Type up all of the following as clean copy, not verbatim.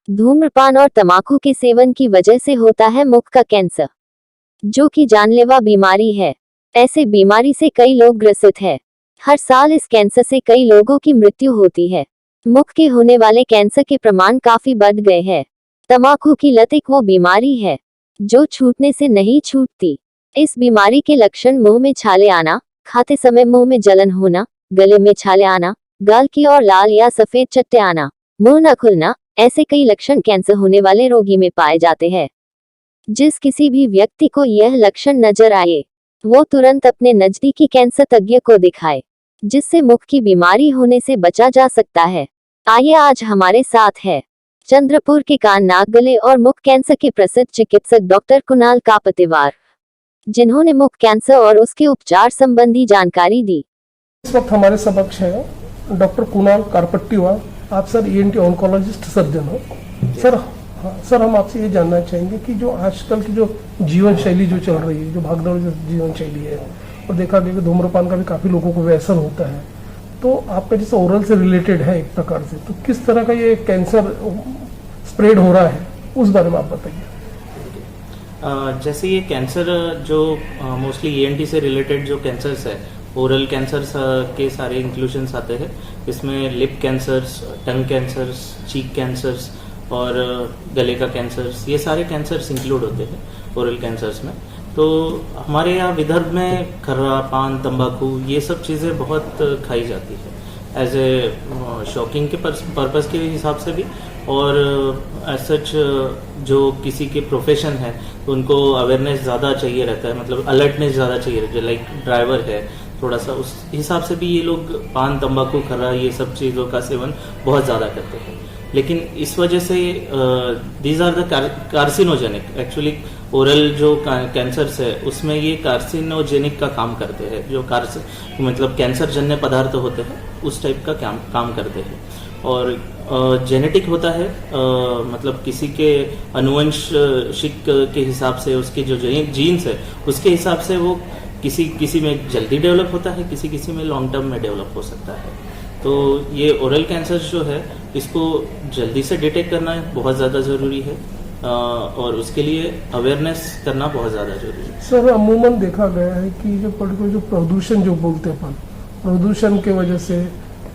धूम्रपान और तंबाकू के सेवन की वजह से होता है मुख का कैंसर, जो कि जानलेवा बीमारी है। ऐसे बीमारी से कई लोग ग्रसित हैं। हर साल इस कैंसर से कई लोगों की मृत्यु होती है। मुख के होने वाले कैंसर के प्रमाण काफी बढ़ गए हैं। तंबाकू की लत एक वो बीमारी है जो छूटने से नहीं छूटती। इस बीमारी के लक्षण मुंह में छाले आना, खाते समय मुंह में जलन होना, गले में छाले आना, गाल की ओर लाल या सफेद चट्टे आना, मुंह न खुलना, ऐसे कई लक्षण कैंसर होने वाले रोगी में पाए जाते हैं। जिस किसी भी व्यक्ति को यह लक्षण नजर आए, वो तुरंत अपने नजदीकी कैंसर तज्ञ को दिखाए, जिससे मुख की बीमारी होने से बचा जा सकता है। आइए आज हमारे साथ है चंद्रपुर के कान नाक गले और मुख कैंसर के प्रसिद्ध चिकित्सक डॉक्टर कुणाल कापतिवार, जिन्होंने मुख कैंसर और उसके उपचार संबंधी जानकारी दी। इस वक्त हमारे समक्ष है डॉक्टर कुणाल कारपट्टीवार। आप सर ENT ऑन्कोलॉजिस्ट सर्जन हो। सर हम आपसे ये जानना चाहेंगे कि जो आजकल की जो जीवन शैली जो चल रही है, जो भागदौड़ जीवन शैली है, और देखा गया कि धूम्रपान का भी काफी लोगों को व्यसन होता है, तो आपका जैसे ओरल से रिलेटेड है एक प्रकार से, तो किस तरह का ये कैंसर स्प्रेड हो रहा है, उस बारे में आप बताइए। जैसे ये कैंसर जो मोस्टली ENT से रिलेटेड जो कैंसर्स है, ओरल कैंसर्स के सारे इंक्लूजन्स आते हैं। इसमें लिप कैंसर्स, टंग कैंसर्स, चीक कैंसर्स और गले का कैंसर्स, ये सारे कैंसर्स इंक्लूड होते हैं ओरल कैंसर्स में। तो हमारे यहाँ विदर्भ में खर्रा, पान, तंबाकू ये सब चीज़ें बहुत खाई जाती है एज ए शॉकिंग के पर्पज़ के हिसाब से भी, और एज सच जो किसी के प्रोफेशन है तो उनको अवेयरनेस ज़्यादा चाहिए रहता है, मतलब अलर्टनेस ज़्यादा चाहिए रहता है। लाइक ड्राइवर है, थोड़ा सा उस हिसाब से भी ये लोग पान, तंबाकू, खर्रा ये सब चीज़ों का सेवन बहुत ज़्यादा करते हैं। लेकिन इस वजह से these are the carcinogenic. Actually oral जो कैंसर्स है उसमें ये कार्सिनोजेनिक का काम करते हैं, जो मतलब कैंसर जन्य पदार्थ होते हैं उस टाइप का काम करते हैं। और जेनेटिक होता है, मतलब किसी के अनुवंशिक के हिसाब से उसके जो जीन्स है उसके हिसाब से वो किसी में जल्दी डेवलप होता है, किसी में लॉन्ग टर्म में डेवलप हो सकता है। तो ये ओरल कैंसर जो है इसको जल्दी से डिटेक्ट करना बहुत ज़्यादा ज़रूरी है, और उसके लिए अवेयरनेस करना बहुत ज़्यादा जरूरी है। सर अमूमन देखा गया है कि जो पर्टिकुलर जो प्रदूषण जो बोलते हैं अपन, प्रदूषण के वजह से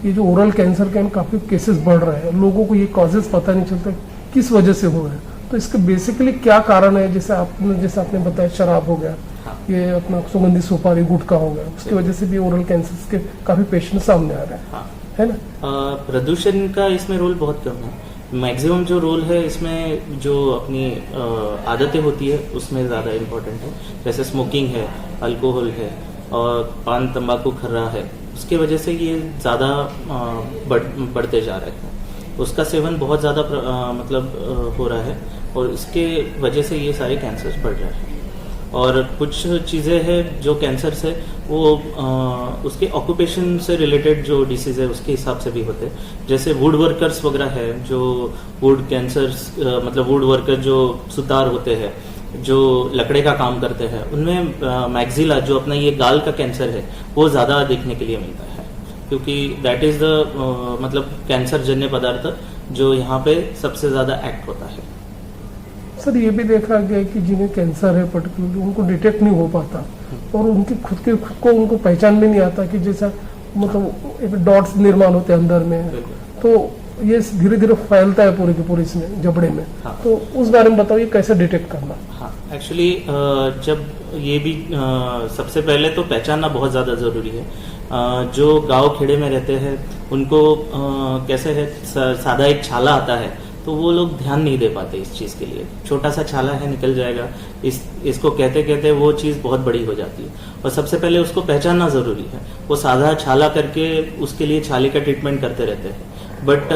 ये जो ओरल कैंसर के काफ़ी केसेस बढ़ रहे हैं। लोगों को ये कॉजेज पता नहीं चलता किस वजह से हो रहे हैं, तो इसके बेसिकली क्या कारण है। जैसे आपने बताया शराब हो गया, ये अपना सुगंधित सुपारी, गुटखा हो गया, उसकी वजह से भी ओरल कैंसर के काफ़ी पेशेंट सामने आ रहे हैं, है ना। प्रदूषण का इसमें रोल बहुत कम है। मैक्सिमम जो रोल है इसमें जो अपनी आदतें होती है उसमें ज़्यादा इम्पोर्टेंट है। जैसे स्मोकिंग है, अल्कोहल है और पान, तंबाकू, खर्रा है, उसके वजह से ये ज़्यादा बढ़ते जा रहे हैं। उसका सेवन बहुत ज़्यादा मतलब हो रहा है और इसके वजह से ये सारे कैंसर्स बढ़ रहे हैं। और कुछ चीज़ें हैं जो कैंसर्स है वो उसके ऑक्यूपेशन से रिलेटेड जो डिसीज़ है उसके हिसाब से भी होते हैं। जैसे वुड वर्कर्स वगैरह है, जो वुड कैंसर्स मतलब वुड वर्कर जो सुतार होते हैं, जो लकड़े का काम करते हैं, उनमें मैक्सिला जो अपना ये गाल का कैंसर है वो ज़्यादा देखने के लिए मिलता है, क्योंकि दैट इज़ द मतलब कैंसर जन्य पदार्थ जो यहाँ पे सबसे ज़्यादा एक्ट होता है। सर ये भी देखा गया कि जिन्हें कैंसर है पर्टिकुलरली उनको डिटेक्ट नहीं हो पाता और उनकी खुद को उनको पहचान में नहीं आता कि जैसा मतलब एक डॉट्स निर्माण होते हैं अंदर में, तो ये धीरे धीरे फैलता है पूरे के पूरे इसमें जबड़े में। तो उस बारे में बताओ, ये कैसे डिटेक्ट करना। हाँ, एक्चुअली जब ये भी सबसे पहले तो पहचानना बहुत ज़्यादा ज़रूरी है। जो गांव खेड़े में रहते हैं उनको कैसे है, सादा एक छाला आता है तो वो लोग ध्यान नहीं दे पाते इस चीज़ के लिए। छोटा सा छाला है, निकल जाएगा, इसको कहते कहते वो चीज़ बहुत बड़ी हो जाती है। और सबसे पहले उसको पहचानना ज़रूरी है। वो सादा छाला करके उसके लिए छाले का ट्रीटमेंट करते रहते हैं, बट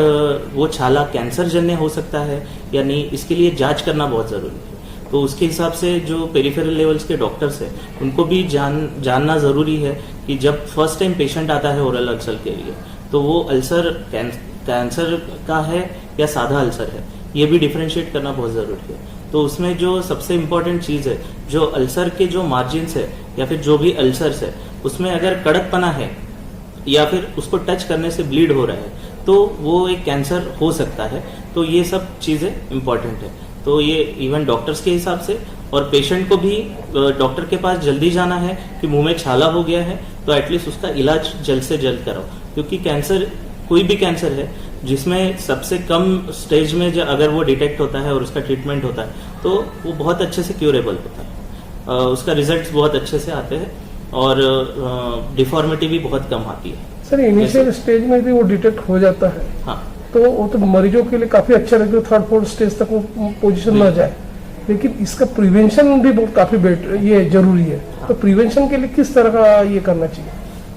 वो छाला कैंसर जन्य हो सकता है या नहीं, इसके लिए जांच करना बहुत ज़रूरी है। तो उसके हिसाब से जो पेरिफेरल लेवल्स के डॉक्टर्स हैं उनको भी जानना ज़रूरी है कि जब फर्स्ट टाइम पेशेंट आता है ओरल अल्सर के लिए तो वो अल्सर कैंसर का है या सादा अल्सर है, ये भी डिफरेंशिएट करना बहुत ज़रूरी है। तो उसमें जो सबसे इम्पोर्टेंट चीज़ है, जो अल्सर के जो मार्जिन्स है या फिर जो भी अल्सर्स है उसमें अगर कड़कपना है या फिर उसको टच करने से ब्लीड हो रहा है तो वो एक कैंसर हो सकता है। तो ये सब चीज़ें इम्पॉर्टेंट है। तो ये इवन डॉक्टर्स के हिसाब से और पेशेंट को भी डॉक्टर के पास जल्दी जाना है कि मुंह में छाला हो गया है तो एटलीस्ट उसका इलाज जल्द से जल्द कराओ, क्योंकि कैंसर कोई भी कैंसर है जिसमें सबसे कम स्टेज में अगर वो डिटेक्ट होता है और उसका ट्रीटमेंट होता है तो वो बहुत अच्छे से क्यूरेबल होता है, उसका रिजल्ट्स बहुत अच्छे से आते हैं और डिफॉर्मिटी भी बहुत कम आती है। सर इनिशियल स्टेज में भी वो डिटेक्ट हो जाता है, हाँ, तो वो तो मरीजों के लिए काफी अच्छा लगेगा, थर्ड फोर्थ स्टेज तक वो पोजीशन ना जाए, लेकिन इसका प्रिवेंशन भी बहुत काफी बेटर ये जरूरी है। तो प्रिवेंशन के लिए किस तरह का ये करना चाहिए?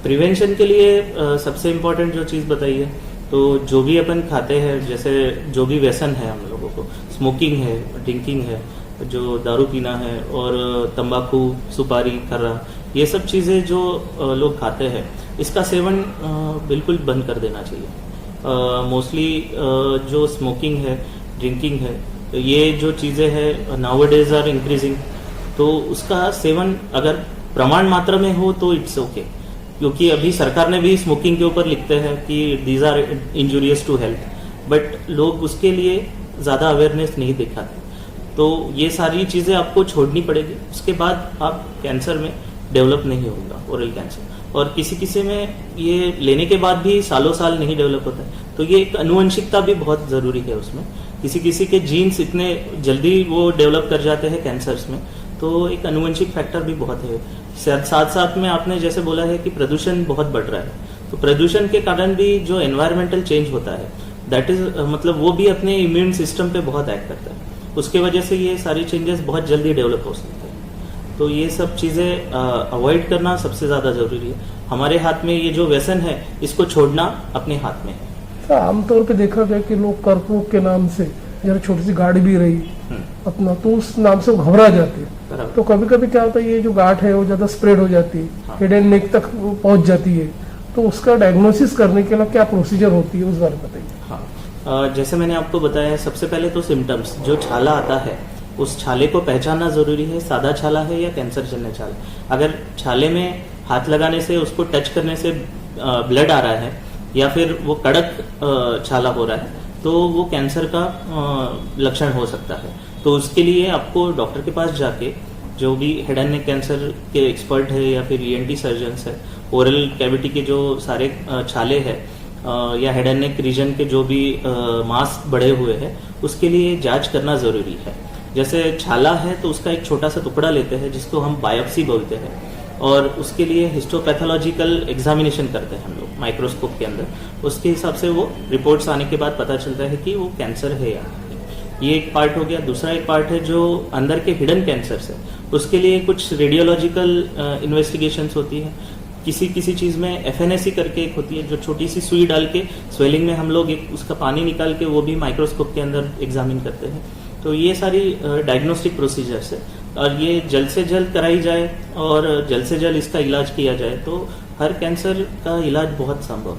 प्रिवेंशन के लिए सबसे इम्पोर्टेंट जो चीज़ बताई है, तो जो भी अपन खाते हैं, जैसे जो भी व्यसन है हम लोगों को, स्मोकिंग है, ड्रिंकिंग है, जो दारू पीना है और तंबाकू, सुपारी, खर्रा, ये सब चीज़ें जो लोग खाते हैं इसका सेवन बिल्कुल बंद कर देना चाहिए। मोस्टली जो स्मोकिंग है, ड्रिंकिंग है, ये जो चीज़ें हैं नाउअडेज आर इंक्रीजिंग, तो उसका सेवन अगर प्रमाण मात्रा में हो तो इट्स ओके, क्योंकि अभी सरकार ने भी स्मोकिंग के ऊपर लिखते हैं कि these are injurious to health, but लोग उसके लिए ज़्यादा अवेयरनेस नहीं दिखाते। तो ये सारी चीज़ें आपको छोड़नी पड़ेगी, उसके बाद आप कैंसर में डेवलप नहीं होगा ओरल कैंसर। और किसी किसी में ये लेने के बाद भी सालों साल नहीं डेवलप होता है, तो ये एक आनुवंशिकता भी बहुत ज़रूरी है उसमें। किसी किसी के जीन्स इतने जल्दी वो डेवलप कर जाते हैं कैंसर्स में, तो एक आनुवंशिक फैक्टर भी बहुत है। साथ साथ में आपने जैसे बोला है कि प्रदूषण बहुत बढ़ रहा है, तो प्रदूषण के कारण भी जो एनवायरमेंटल चेंज होता है दैट इज मतलब वो भी अपने इम्यून सिस्टम पे बहुत एक्ट करता है, उसके वजह से ये सारी चेंजेस बहुत जल्दी डेवलप हो सकते हैं। तो ये सब चीज़ें अवॉइड करना सबसे ज़्यादा जरूरी है। हमारे हाथ में ये जो व्यसन है इसको छोड़ना अपने हाथ में है। तो आमतौर पे देखा गया कि लोग कर्करोग के नाम से जरा छोटी सी गाड़ी भी रही अपना, तो उस नाम से वो घबरा जाते हैं। तो कभी कभी क्या होता है, ये जो गांठ है वो ज्यादा स्प्रेड हो जाती है, हेड एंड नेक तक पहुंच जाती है, तो उसका डायग्नोसिस करने के लिए क्या प्रोसीजर होती है, उस बारे में बताइए। हाँ, जैसे मैंने आपको बताया, सबसे पहले तो सिम्टम्स, जो छाला आता है उस छाले को पहचानना जरूरी है, सादा छाला है या कैंसर जन्य छाला। अगर छाले में हाथ लगाने से, उसको टच करने से ब्लड आ रहा है या फिर वो कड़क छाला हो रहा है, तो वो कैंसर का लक्षण हो सकता है। तो उसके लिए आपको डॉक्टर के पास जाके, जो भी हेड एंड नेक कैंसर के एक्सपर्ट है या फिर ENT सर्जन्स है, ओरल कैविटी के जो सारे छाले हैं या हेड एंड नेक रीजन के जो भी मास बढ़े हुए हैं, उसके लिए जांच करना जरूरी है। जैसे छाला है तो उसका एक छोटा सा टुकड़ा लेते हैं जिसको हम बायोप्सी बोलते हैं, और उसके लिए हिस्टोपैथोलॉजिकल एग्जामिनेशन करते हैं हम लोग माइक्रोस्कोप के अंदर। उसके हिसाब से वो रिपोर्ट्स आने के बाद पता चलता है कि वो कैंसर है या नहीं। ये एक पार्ट हो गया। दूसरा एक पार्ट है जो अंदर के हिडन कैंसर्स है, उसके लिए कुछ रेडियोलॉजिकल इन्वेस्टिगेशंस होती है। किसी किसी चीज़ में FNAC करके एक होती है, जो छोटी सी सुई डाल के स्वेलिंग में हम लोग एक उसका पानी निकाल के वो भी माइक्रोस्कोप के अंदर एग्जामिन करते हैं। तो ये सारी डायग्नोस्टिक प्रोसीजर्स है, और ये जल्द से जल्द कराई जाए और जल्द से जल्द इसका इलाज किया जाए तो हर कैंसर का इलाज बहुत संभव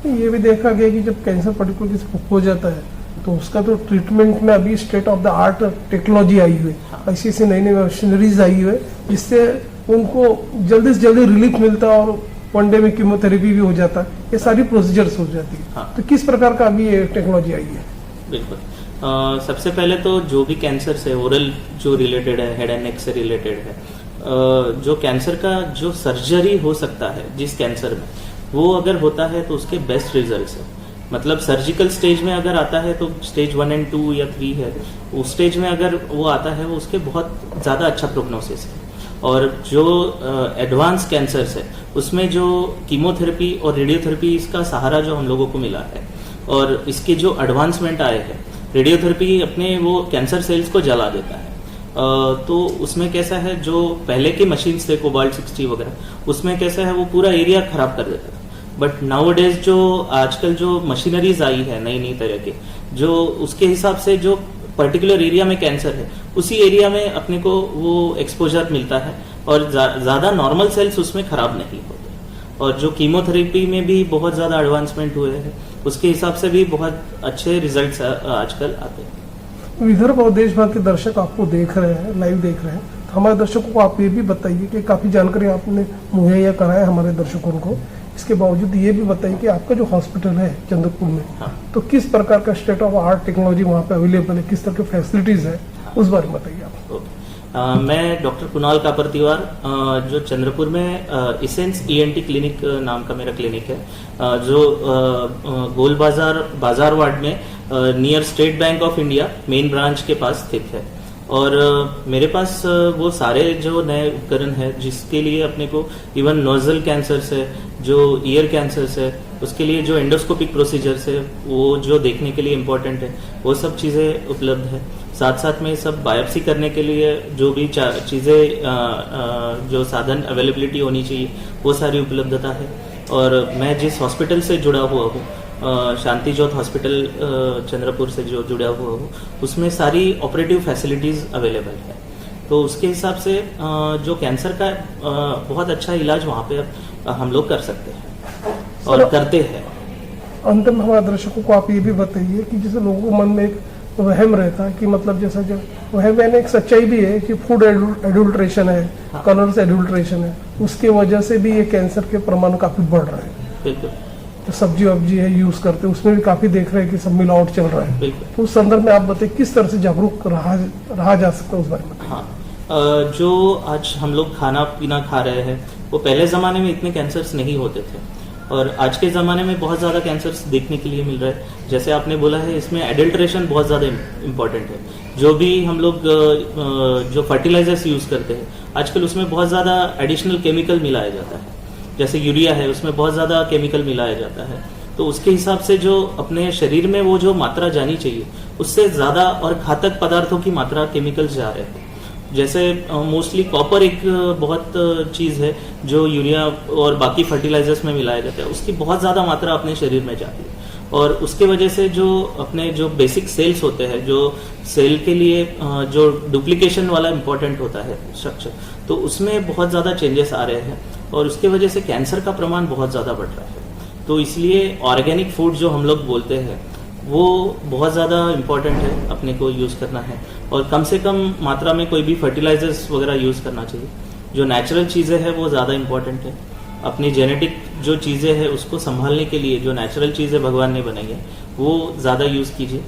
है। ये भी देखा गया कि जब कैंसर पर्टिकुलर किसी हो जाता है तो उसका तो ट्रीटमेंट में अभी state of the art technology आई हुई है, ऐसी ऐसी नई नई मशीनरीज आई हुई है जिससे उनको जल्दी से जल्दी रिलीफ मिलता है और वन डे में कीमोथेरेपी भी हो जाता है, ये सारी प्रोसीजर्स हो जाती है। हाँ। तो किस प्रकार का अभी ये टेक्नोलॉजी आई है? बिल्कुल। सबसे पहले तो जो भी कैंसर से ओरल जो रिलेटेड है, हेड एंड नेक से रिलेटेड है, जो कैंसर का जो सर्जरी हो सकता है जिस कैंसर में, वो अगर होता है तो उसके बेस्ट रिजल्ट्स है। मतलब सर्जिकल स्टेज में अगर आता है तो स्टेज 1 और 2 या 3 है, उस स्टेज में अगर वो आता है वो उसके बहुत ज़्यादा अच्छा प्रोग्नोसिस है। और जो एडवांस कैंसर्स है उसमें जो कीमोथेरेपी और रेडियोथेरेपी इसका सहारा जो हम लोगों को मिला है, और इसके जो एडवांसमेंट आए हैं, रेडियोथेरेपी अपने वो कैंसर सेल्स को जला देता है। तो उसमें कैसा है, जो पहले की मशीन्स थे कोबाल्ट 60 वगैरह, उसमें कैसा है वो पूरा एरिया खराब कर देता था। बट नाउअडेज जो आजकल जो मशीनरीज आई है नई नई तरह के, जो उसके हिसाब से जो पर्टिकुलर एरिया में कैंसर है उसी एरिया में अपने को वो एक्सपोजर मिलता है और ज़्यादा नॉर्मल सेल्स उसमें खराब नहीं होते। और जो कीमोथेरेपी में भी बहुत ज़्यादा एडवांसमेंट हुए हैं, उसके हिसाब से भी बहुत अच्छे रिजल्ट्स आजकल आते हैं। विदर्भ और देश भर के दर्शक आपको देख रहे हैं, लाइव देख रहे हैं, हमारे दर्शकों को आप ये भी बताइए कि काफ़ी जानकारी आपने मुहैया कराया हमारे दर्शकों को, इसके बावजूद ये भी बताइए कि आपका जो हॉस्पिटल है चंद्रपुर में, हाँ। तो किस प्रकार का स्टेट ऑफ आर्ट टेक्नोलॉजी वहाँ पे अवेलेबल है, किस तरह के फैसिलिटीज़ है, उस बारे में बताइए आप। ओके। मैं डॉक्टर कुणाल कापरतिवार, जो चंद्रपुर में इसेंस ईएनटी क्लिनिक नाम का मेरा क्लिनिक है, जो गोल बाजार वार्ड में near state bank of India main branch के पास स्थित है। और मेरे पास वो सारे जो नए उपकरण है जिसके लिए अपने को इवन नोजल कैंसर्स है, जो ईयर कैंसर्स है, उसके लिए जो एंडोस्कोपिक प्रोसीजर्स है वो जो देखने के लिए इम्पोर्टेंट है, वो सब चीज़ें उपलब्ध है। साथ साथ में सब बायोप्सी करने के लिए जो भी चीज़ें जो साधन अवेलेबिलिटी होनी चाहिए वो सारी उपलब्धता है। और मैं जिस हॉस्पिटल से जुड़ा हुआ हूँ, शांति ज्योत हॉस्पिटल चंद्रपुर से जो जुड़ा हुआ हूँ, उसमें सारी ऑपरेटिव फैसिलिटीज़ अवेलेबल है। तो उसके हिसाब से जो कैंसर का बहुत अच्छा इलाज वहाँ पे हम लोग कर सकते हैं और करते हैं। अंत में हमारे दर्शकों को आप ये भी बताइए कि जैसे लोगों को मन में एक वहम रहता है कि मतलब जैसा जो वहम है, एक सच्चाई भी है कि फूड एडुल्ट्रेशन है, हाँ। कलर्स एडुल्ट्रेशन है, उसके वजह से भी ये कैंसर के प्रमाण काफी बढ़ रहा है। बिल्कुल तो सब्जी वब्जी है यूज करते हैं, उसमें भी काफी देख रहे हैं कि सब मिलावट चल रहा है। बिल्कुल। तो उस संदर्भ में आप बताइए किस तरह से जागरूक रहा जा सकता है, उस बारे में। हाँ, जो आज हम लोग खाना पीना खा रहे हैं वो पहले ज़माने में इतने कैंसर्स नहीं होते थे, और आज के ज़माने में बहुत ज़्यादा कैंसर्स देखने के लिए मिल रहा है। जैसे आपने बोला है, इसमें एडल्ट्रेशन बहुत ज़्यादा इम्पॉर्टेंट है। जो भी हम लोग जो फर्टिलाइजर्स यूज़ करते हैं आजकल, उसमें बहुत ज़्यादा एडिशनल केमिकल मिलाया जाता है। जैसे यूरिया है, उसमें बहुत ज़्यादा केमिकल मिलाया जाता है। तो उसके हिसाब से जो अपने शरीर में वो जो मात्रा जानी चाहिए उससे ज़्यादा और घातक पदार्थों की मात्रा केमिकल्स जा रहे हैं। जैसे मोस्टली कॉपर एक बहुत चीज़ है जो यूरिया और बाकी फर्टिलाइजर्स में मिलाया जाता है, उसकी बहुत ज़्यादा मात्रा अपने शरीर में जाती है। और उसके वजह से जो अपने जो बेसिक सेल्स होते हैं, जो सेल के लिए जो डुप्लीकेशन वाला इम्पोर्टेंट होता है स्ट्रक्चर, तो उसमें बहुत ज़्यादा चेंजेस आ रहे हैं और उसके वजह से कैंसर का प्रमाण बहुत ज़्यादा बढ़ रहा है। तो इसलिए ऑर्गेनिक फूड जो हम लोग बोलते हैं वो बहुत ज़्यादा इम्पॉर्टेंट है, अपने को यूज़ करना है, और कम से कम मात्रा में कोई भी फर्टिलाइजर्स वगैरह यूज़ करना चाहिए। जो नेचुरल चीज़ें हैं वो ज़्यादा इम्पॉर्टेंट है। अपनी जेनेटिक जो चीज़ें हैं उसको संभालने के लिए जो नेचुरल चीज़ें भगवान ने बनाई है वो ज़्यादा यूज़ कीजिए,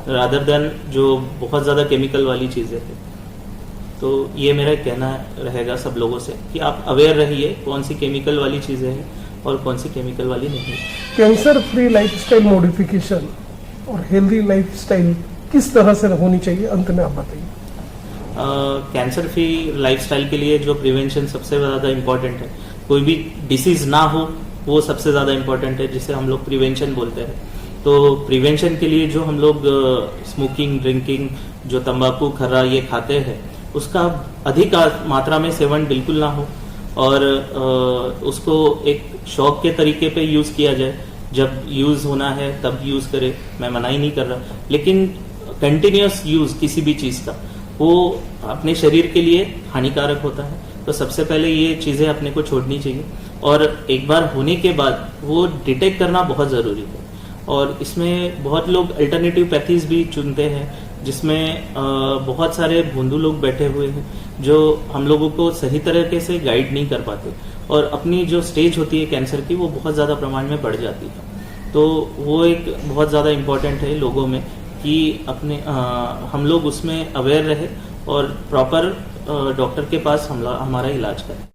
रादर देन जो बहुत ज़्यादा केमिकल वाली चीज़ें हैं। तो ये मेरा कहना रहेगा सब लोगों से कि आप अवेयर रहिए कौन सी केमिकल वाली चीज़ें हैं और कौन सी केमिकल वाली नहीं। कैंसर फ्री लाइफस्टाइल मॉडिफिकेशन और हेल्दी लाइफस्टाइल किस तरह से होनी चाहिए, अंत में आप बताइए। कैंसर फ्री लाइफस्टाइल के लिए जो प्रिवेंशन सबसे ज़्यादा इम्पोर्टेंट है, कोई भी डिसीज़ ना हो वो सबसे ज़्यादा इम्पोर्टेंट है, जिसे हम लोग प्रिवेंशन बोलते हैं। तो प्रिवेंशन के लिए जो हम लोग स्मोकिंग, ड्रिंकिंग, जो तंबाकू खर्रा ये खाते हैं उसका अधिक मात्रा में सेवन बिल्कुल ना हो, और उसको एक शौक के तरीके पे यूज़ किया जाए। जब यूज़ होना है तब यूज़ करे, मैं मना ही नहीं कर रहा, लेकिन कंटिन्यूस यूज़ किसी भी चीज़ का वो अपने शरीर के लिए हानिकारक होता है। तो सबसे पहले ये चीज़ें अपने को छोड़नी चाहिए, और एक बार होने के बाद वो डिटेक्ट करना बहुत ज़रूरी है। और इसमें बहुत लोग अल्टरनेटिव पैथीज भी चुनते हैं, जिसमें बहुत सारे भोंदू लोग बैठे हुए हैं जो हम लोगों को सही तरीके से गाइड नहीं कर पाते, और अपनी जो स्टेज होती है कैंसर की वो बहुत ज़्यादा प्रमाण में बढ़ जाती है। तो वो एक बहुत ज़्यादा इम्पोर्टेंट है लोगों में कि अपने हम लोग उसमें अवेयर रहे और प्रॉपर डॉक्टर के पास हमारा इलाज करें।